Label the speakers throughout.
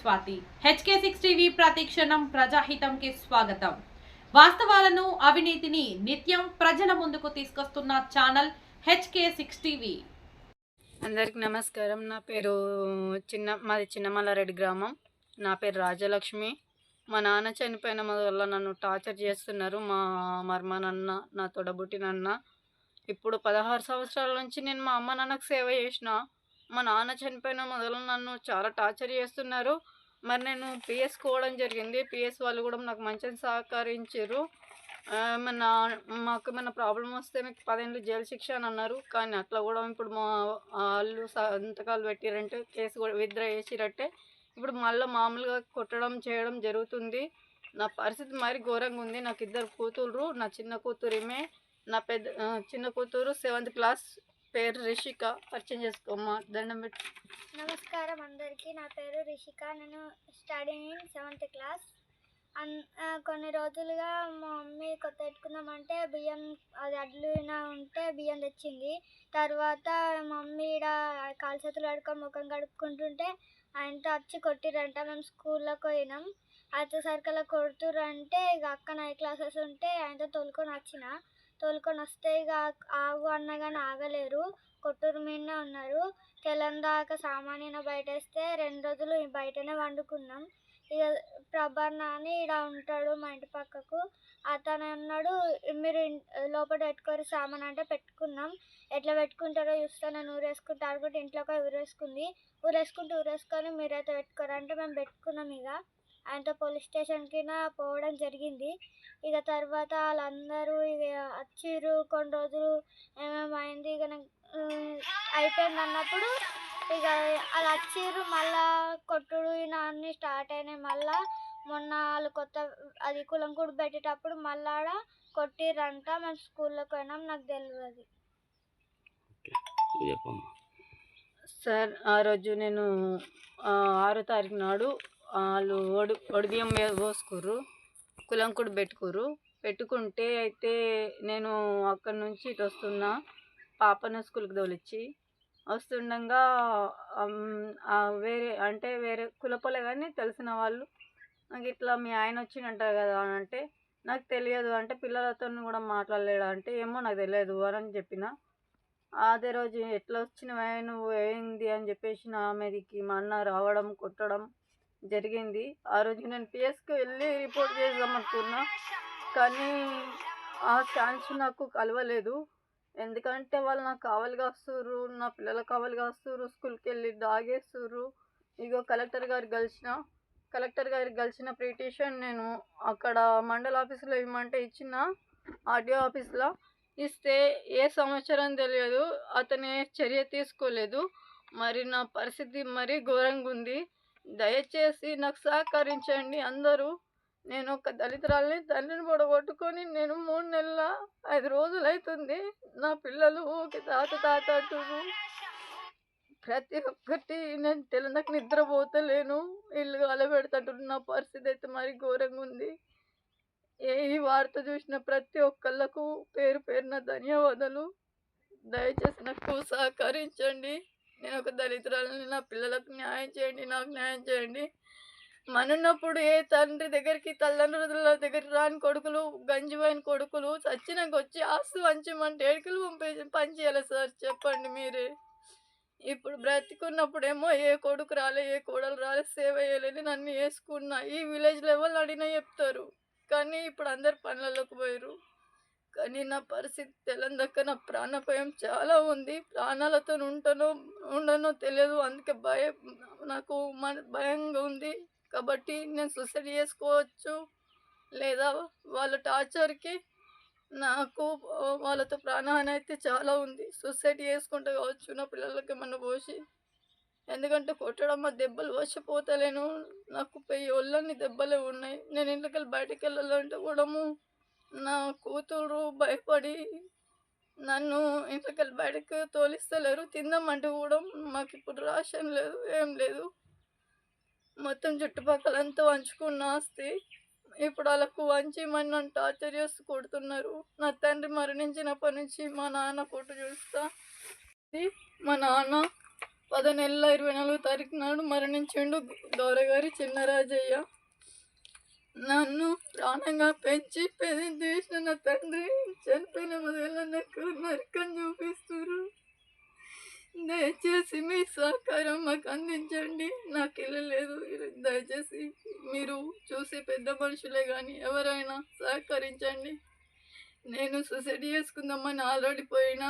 Speaker 1: Swathi. HK6 TV ప్రతిక్షణం ప్రజాహితంకి స్వాగతం. వాస్తవాలను, అవినీతిని నిత్యం ప్రజల ముందుకు తీసుకొస్తున్న ఛానల్ HK6 టీవీ.
Speaker 2: అందరికి నమస్కారం. నా పేరు మాది చిన్నమల్లారెడ్డి గ్రామం. నా పేరు రాజలక్ష్మి. మా నాన్న చనిపోయిన వల్ల నన్ను టార్చర్ చేస్తున్నారు. మా నాన్న, నా తోడబుట్టినన్న. ఇప్పుడు 16 సంవత్సరాల నుంచి నేను మా అమ్మ నాన్నకు సేవ చేసిన. మా నాన్న చనిపోయిన మొదలు నన్ను చాలా టార్చర్ చేస్తున్నారు. మరి నేను పిఎస్కోవడం జరిగింది. పిఎస్ వాళ్ళు కూడా నాకు మంచిగా సహకరించారు. మాకు ఏమైనా ప్రాబ్లం వస్తే మీకు 10 ఏళ్ళు జైలు శిక్ష అని అన్నారు. కానీ అట్లా కూడా ఇప్పుడు మా వాళ్ళు సంతకాలు పెట్టిరంటే కేసు కూడా విత్డ్రా చేసిరట్టే ఇప్పుడు మళ్ళీ మామూలుగా కొట్టడం చేయడం జరుగుతుంది. నా పరిస్థితి మరి ఘోరంగా ఉంది. నాకు 2 కూతుళ్ళు. నా చిన్న కూతురిమే. నా చిన్న కూతురు 7th క్లాస్. పేరు రిషిక. పరిచయం చేసుకోమ్మా. దండం పెట్టి.
Speaker 3: నమస్కారం అందరికీ. నా పేరు రిషిక. నేను స్టడీ ఇన్ 7th క్లాస్. కొన్ని రోజులుగా మా మమ్మీ కొత్త పెట్టుకుందామంటే బియ్యం అది అడ్లున ఉంటే బియ్యం తెచ్చింది. తర్వాత మమ్మీ ఈడ కాలు చేతులు కడుక్కొని ముఖం కడుక్కుంటుంటే ఆయనతో వచ్చి కొట్టిరంట. మేము స్కూల్లోకి పోయినాం. అయితే సరికల్లా కొడుతురంటే ఇక అక్క 9th క్లాసెస్ ఉంటే ఆయనతో తోలుకొని వస్తే ఇక ఆగు అన్న కానీ ఆగలేరు. కొట్టూరు మీదనే ఉన్నారు. తెలందాక సామాన్యన బయటేస్తే 2 రోజులు బయటనే వండుకున్నాం. ఇక ప్రభన్న అని ఇక్కడ ఉంటాడు మా ఇంటి పక్కకు. అతను అన్నాడు, మీరు లోపల పెట్టుకోరు సామాన్ అంటే పెట్టుకున్నాం. ఎట్లా పెట్టుకుంటారో చూస్తా, నేను ఊరేసుకుంటా అనుకుంటే ఇంట్లోకి ఊరేసుకొని మీరైతే పెట్టుకోరు అంటే మేము పెట్టుకున్నాం. ఇక ఆయనతో పోలీస్ స్టేషన్కి పోవడం జరిగింది. ఇక తర్వాత వాళ్ళందరూ ఇక వచ్చిర్రు. కొన్ని రోజులు ఏమేమైంది ఇక అయిపోయింది అన్నప్పుడు ఇక అది వచ్చిర్రు. మళ్ళా కొట్టుడు అన్నీ స్టార్ట్ అయినాయి. మళ్ళా మొన్న వాళ్ళు కొత్త అది కులం కూడా పెట్టేటప్పుడు మళ్ళా కొట్టిర్రంట. మేము స్కూల్లోకి పోయినాం. నాకు తెలియదు
Speaker 2: సార్. ఆ రోజు నేను 6వ తారీఖు నాడు వాళ్ళు ఒడిబియ్యం పోసుకుర్రు. కులం కూడా పెట్టుకుంటే అయితే నేను అక్కడి నుంచి ఇటు వస్తున్నా. పాపను స్కూల్కి తోలిచ్చి వస్తుండగా వేరే కులపోలే కానీ తెలిసిన వాళ్ళు నాకు ఇట్లా మీ ఆయన వచ్చిందంటారు కదా అని అంటే నాకు తెలియదు అంటే పిల్లలతో కూడా మాట్లాడలేడు అంటే ఏమో నాకు తెలియదు అని చెప్పిన. అదే రోజు ఎట్లా వచ్చినవా నువ్వు ఏంది అని చెప్పేసి నా మీదకి మా అన్న రావడం కొట్టడం జరిగింది. ఆ రోజు నేను పిఎస్కి వెళ్ళి రిపోర్ట్ చేద్దామనుకున్నా. కానీ ఆ ఛాన్స్ నాకు కలవలేదు. ఎందుకంటే వాళ్ళు నాకు కావలిగా వస్తుర్రు, నా పిల్లలకు కావలిగా వస్తుర్రు, స్కూల్కి వెళ్ళి దాగేస్తుర్రు. ఇగో కలెక్టర్ గారికి కలిసిన పిటిషన్ నేను అక్కడ మండల ఆఫీసులో ఇవ్వమంటే ఇచ్చిన. ఆర్డీఓ ఆఫీస్లో ఇస్తే ఏ సంవత్సరం తెలియదు, అతను చర్య తీసుకోలేదు. మరి నా పరిస్థితి మరీ ఘోరంగా ఉంది. దయచేసి నాకు సహకరించండి అందరూ. నేను ఒక దళితురాల్ని, తండ్రిని పొడగొట్టుకొని నేను 3 నెలల 5 రోజులు అవుతుంది. నా పిల్లలు తాత అంటున్నారు. ప్రతి ఒక్కటి నేను నాకు నిద్రపోతలేను. ఇల్లు అలబెడతాంటున్నారు. నా పరిస్థితి అయితే మరి ఘోరంగా ఉంది. ఈ వార్త చూసిన ప్రతి ఒక్కళ్ళకు పేరున ధన్యవాదాలు. దయచేసి నాకు సహకరించండి. నేను ఒక దళితురాలని, నా పిల్లలకు న్యాయం చేయండి, నాకు న్యాయం చేయండి. మనున్నప్పుడు ఏ తండ్రి దగ్గరికి, తల్లిదండ్రుల దగ్గరికి రాని కొడుకులు, గంజిపోయిన కొడుకులు చచ్చినాక వచ్చి ఆస్తు పంచమంటే ఏడుకలు పంచేయాలి సార్, చెప్పండి మీరే. ఇప్పుడు బ్రతికున్నప్పుడేమో ఏ కొడుకు రాలే, ఏ కోడలు రాలే, సేవ చేయలేని నన్ను వేసుకున్నా. ఈ విలేజ్ లెవెల్ అడిగినా చెప్తారు. కానీ ఇప్పుడు అందరు పనులలోకి పోయారు. కానీ నా పరిస్థితి తెలంగాణ నా ప్రాణభయం చాలా ఉంది. ప్రాణాలతో ఉండనో తెలియదు. అందుకే నాకు భయంగా ఉంది. కాబట్టి నేను సూసైడ్ చేసుకోవచ్చు, లేదా వాళ్ళ టార్చర్కి నాకు వాళ్ళతో ప్రాణహాని అయితే చాలా ఉంది. సూసైడ్ చేసుకుంటే కావచ్చు నా పిల్లలకి ఏమన్నా పోసి. ఎందుకంటే కొట్టడం దెబ్బలు వచ్చిపోతలేను. నాకు ఒళ్ళన్ని దెబ్బలే ఉన్నాయి. నేను ఇంట్లోకి బయటకు వెళ్ళాలంటే కూడా నా కూతురు భయపడి నన్ను ఇంట్లోకి బయటకు తోలిస్తలేరు. తిందామంటే కూడా మాకు ఇప్పుడు రేషన్ లేదు, ఏం లేదు. మొత్తం చుట్టుపక్కలంతా వంచుకున్న ఆస్తి ఇప్పుడు వాళ్ళకు వంచి నన్ను టార్చర్ చేస్తూ కొడుతున్నారు. నా తండ్రి మరణించినప్పటి నుంచి మా నాన్న కొట్టు చూస్తా. మా నాన్న 10 నెలల 24వ తారీఖు నాడు మరణించిండు గౌరగారి చిన్నరాజయ్య. నన్ను ప్రాణంగా పెంచి పెళ్లి చేసిన నా తండ్రి చనిపోయిన మొదల నాకు నరకం చూపిస్తున్నారు. దయచేసి మీ సహకారం మాకు అందించండి. నాకు ఇల్లు లేదు. దయచేసి మీరు చూసే పెద్ద మనుషులే కానీ ఎవరైనా సహకరించండి. నేను సూసైడ్ చేసుకుందామని ఆల్రెడీ పోయినా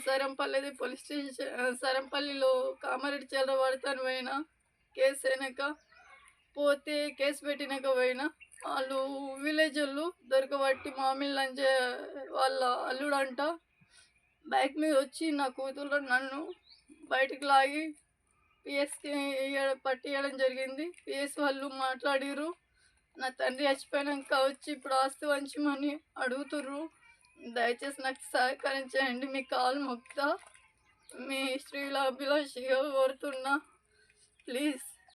Speaker 2: సరంపల్లి పోలీస్ స్టేషన్, సరంపల్లిలో కామారెడ్డి చల్ల పడతాను పోయినా. కేసు అయినాక పోతే కేసు పెట్టినాక పోయినా. వాళ్ళు విలేజ్ వాళ్ళు దొరకబట్టి మామిడి లంచే వాళ్ళ అల్లుడంట బైక్ మీద వచ్చి నా కూతురు నన్ను బయటికి లాగి పిఎస్కి పట్టియడం జరిగింది. పిఎస్ వాళ్ళు మాట్లాడిర్రు. నా తండ్రి చచ్చిపోయాక వచ్చి ఇప్పుడు ఆస్తి వంచమని అడుగుతుర్రు. దయచేసి నాకు సహకరించండి. మీ కాలు మొక్తా, మీ స్త్రీల అభిలాషిగా కోరుతున్నా. ప్లీజ్.